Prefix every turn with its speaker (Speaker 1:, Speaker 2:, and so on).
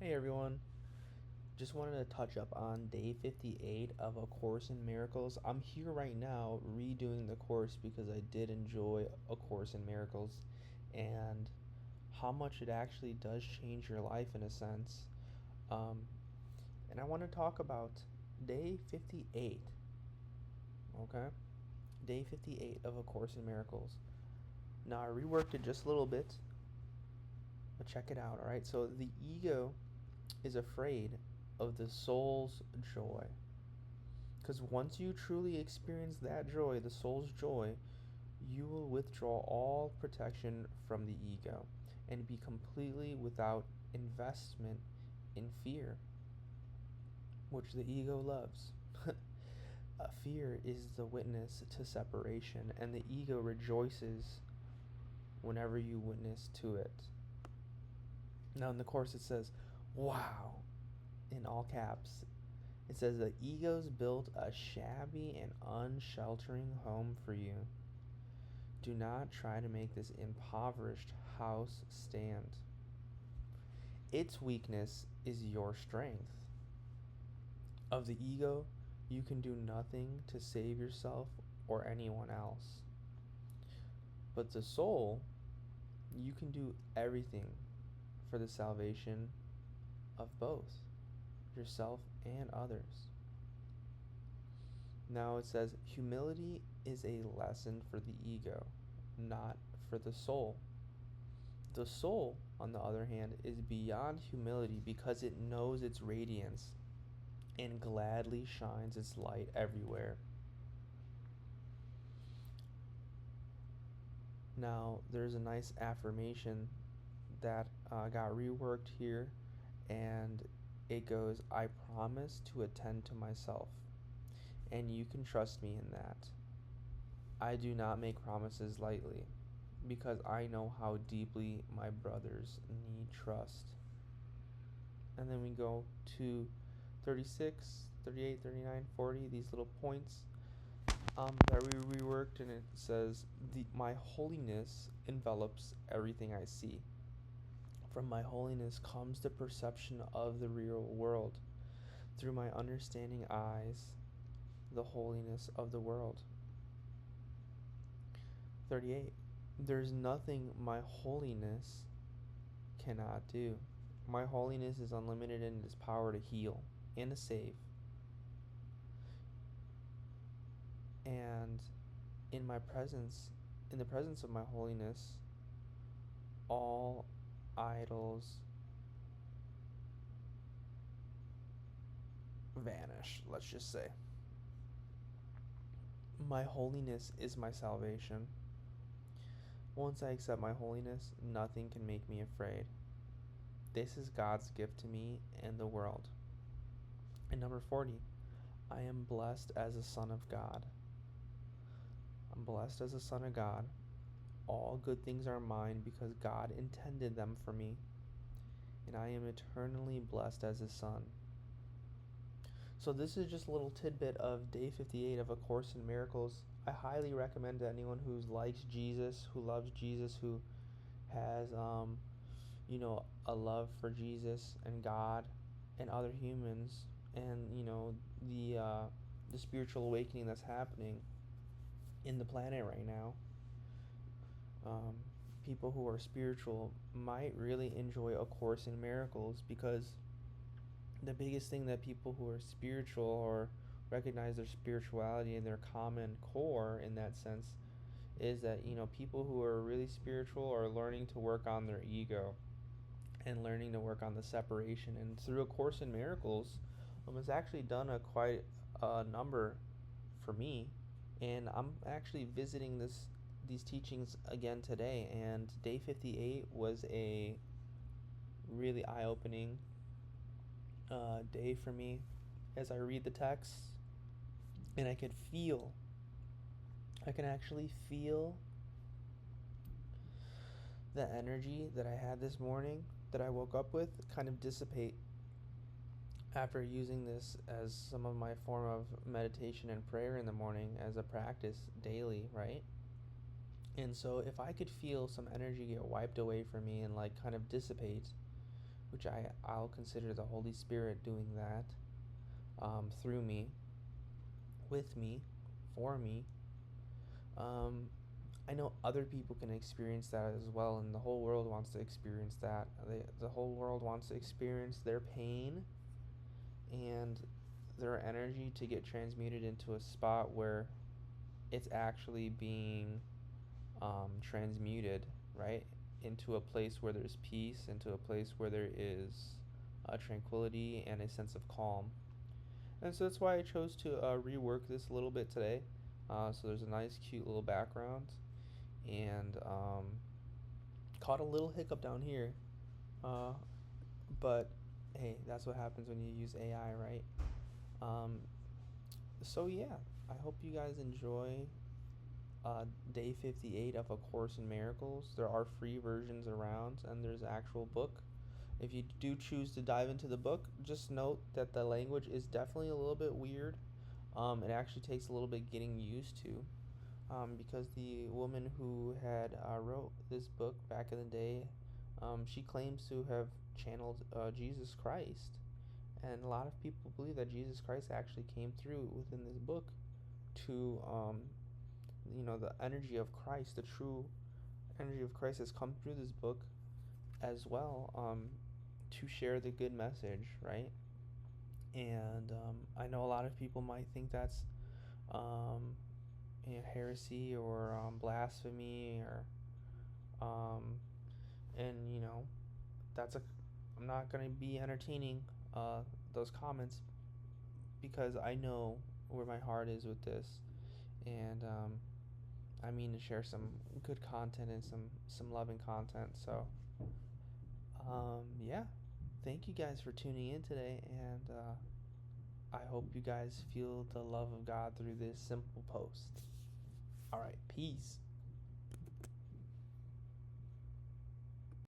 Speaker 1: Hey everyone, just wanted to touch up on day 58 of A Course in Miracles. I'm here right now redoing the course because I did enjoy A Course in Miracles and how much it actually does change your life in a sense. Um, and I want to talk about day 58, okay? Day 58 of A Course in Miracles. Now I reworked it just a little bit, but check it out, alright? So the ego is afraid of the soul's joy. Because once you truly experience that joy, the soul's joy, you will withdraw all protection from the ego and be completely without investment in fear, which the ego loves. Fear is the witness to separation, and the ego rejoices whenever you witness to it. Now, in the Course, it says, wow, in all caps. It says the ego's built a shabby and unsheltering home for you. Do not try to make this impoverished house stand. Its weakness is your strength. Of the ego, you can do nothing to save yourself or anyone else. But the soul, you can do everything for the salvation of both yourself and others. Now it says, humility is a lesson for the ego, not for the soul. The soul, on the other hand, is beyond humility because it knows its radiance and gladly shines its light everywhere. Now, there's a nice affirmation that got reworked here, and it goes, I promise to attend to myself, and you can trust me in that. I do not make promises lightly, because I know how deeply my brothers need trust. And then we go to 36, 38, 39, 40, these little points that we reworked, and it says, my holiness envelops everything I see. From my holiness comes the perception of the real world. Through my understanding eyes, the holiness of the world. 38. There's nothing my holiness cannot do. My holiness is unlimited in its power to heal and to save. And in my presence, in the presence of my holiness, all idols vanish, let's just say. My holiness is my salvation. Once I accept my holiness, nothing can make me afraid. This is God's gift to me and the world. And number 40, I am blessed as a son of God. I'm blessed as a son of God. All good things are mine because God intended them for me, and I am eternally blessed as his son. So this is just a little tidbit of day 58 of A Course in Miracles. I highly recommend to anyone who likes Jesus, who loves Jesus, who has a love for Jesus and God and other humans, and the spiritual awakening that's happening in the planet right now. People who are spiritual might really enjoy A Course in Miracles, because the biggest thing that people who are spiritual or recognize their spirituality and their common core in that sense is that people who are really spiritual are learning to work on their ego and learning to work on the separation. And through A Course in Miracles, it's actually done quite a number for me, and I'm actually visiting these teachings again today, and day 58 was a really eye-opening day for me as I read the text, and I can actually feel the energy that I had this morning, that I woke up with, kind of dissipate after using this as some of my form of meditation and prayer in the morning as a practice daily, right? And so if I could feel some energy get wiped away from me and kind of dissipate, which I'll consider the Holy Spirit doing that through me, with me, for me. Um, I know other people can experience that as well, and the whole world wants to experience that. The whole world wants to experience their pain and their energy to get transmuted into a spot where it's actually being transmuted, right? Into a place where there's peace, into a place where there is tranquility and a sense of calm. And so that's why I chose to rework this a little bit today. So there's a nice, cute little background, and caught a little hiccup down here. Uh, but hey, that's what happens when you use AI, right? Um, so yeah, I hope you guys enjoy day 58 of A Course in Miracles. There are free versions around, and there's an actual book. If you do choose to dive into the book, just note that the language is definitely a little bit weird. It actually takes a little bit getting used to, because the woman who had wrote this book back in the day, she claims to have channeled Jesus Christ, and a lot of people believe that Jesus Christ actually came through within this book to the energy of Christ, the true energy of Christ has come through this book as well, to share the good message, right? And I know a lot of people might think that's um, heresy or blasphemy, or um, and that's a I'm not gonna be entertaining those comments, because I know where my heart is with this, and I mean to share some good content and some loving content. So yeah, thank you guys for tuning in today, and I hope you guys feel the love of God through this simple post. All right, peace.